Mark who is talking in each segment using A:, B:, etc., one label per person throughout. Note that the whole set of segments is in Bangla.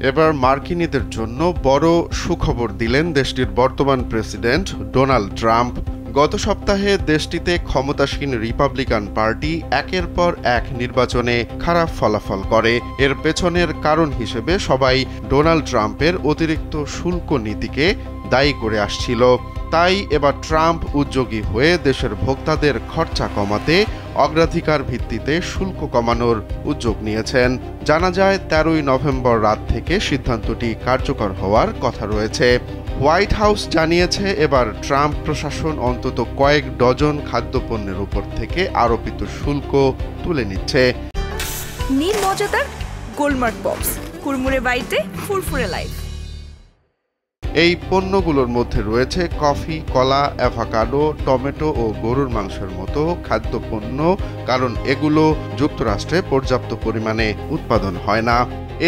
A: এবার মার্কিনীদের জন্য বড় সুখবর দিলেন দেশটির বর্তমান প্রেসিডেন্ট ডোনাল্ড ট্রাম্প। গত সপ্তাহে দেশটিতে ক্ষমতাসীন রিপাবলিকান পার্টি একের পর এক নির্বাচনে খারাপ ফলাফল করে। এর পেছনের কারণ হিসেবে সবাই ডোনাল্ড ট্রাম্পের অতিরিক্ত শুল্ক নীতিকে দায়ী করে আসছিল। তাই এবার ট্রাম্প উদ্যোগী হয়ে দেশের ভোক্তাদের খরচা কমাতে অগ্রাধিকার ভিত্তিতে শুল্ক কমানোর উদ্যোগ নিয়েছেন। জানা যায় 13ই নভেম্বর রাত থেকে সিদ্ধান্তটি কার্যকর হওয়ার কথা রয়েছে। হোয়াইট হাউস জানিয়েছে এবার ট্রাম্প প্রশাসন অন্তত কয়েক ডজন খাদ্যপণ্যের উপর থেকে আরোপিত শুল্ক তুলে নিচ্ছে।
B: নিন মজাদার গোলমার্ক পপস, কুরমুরে বাইটে ফুরফুরে লাইফ।
A: এই পণ্যগুলোর মধ্যে রয়েছে কফি, কলা, অ্যাভোকাডো, টমেটো ও গরুর মাংসের মতো খাদ্যপণ্য, কারণ এগুলো যুক্তরাষ্ট্রে পর্যাপ্ত পরিমাণে উৎপাদন হয় না।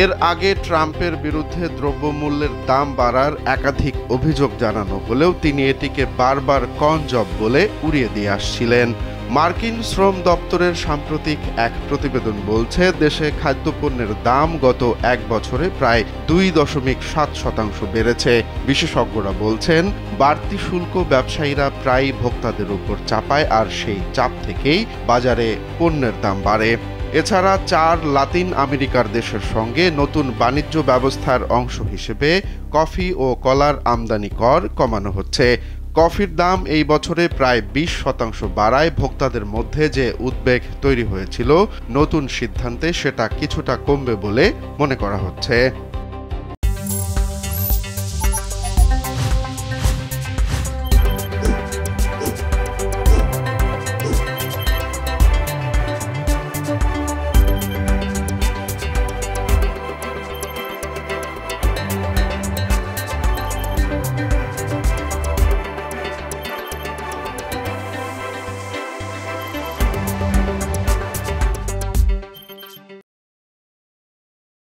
A: এর আগে ট্রাম্পের বিরুদ্ধে দ্রব্যমূল্যের দাম বাড়ার একাধিক অভিযোগ জানানো হলেও তিনি এটিকে বারবার কনজব বলে উড়িয়ে দিয়ে আসছিলেন। মার্কিন শ্রম দপ্তরের সাম্প্রতিক এক প্রতিবেদন বলছে দেশে খাদ্যপণ্যের দাম গত এক বছরে প্রায় 2.7% বেড়েছে। বিশেষজ্ঞরা বলছেন বাড়তি শুল্ক ব্যবসায়ীরা প্রায়ই ভোক্তাদের উপর চাপায়, আর সেই চাপ থেকেই বাজারে পণ্যের দাম বাড়ে। এছাড়া 4 লাতিন আমেরিকার দেশের সঙ্গে নতুন বাণিজ্য ব্যবস্থার অংশ হিসেবে কফি ও কলার আমদানি কর কমানো হচ্ছে। কফির দাম এই বছরে প্রায় 20% বাড়ায় ভোক্তাদের মধ্যে যে উদ্বেগ তৈরি হয়েছিল, নতুন সিদ্ধান্তে সেটা কিছুটা কমবে বলে মনে করা হচ্ছে।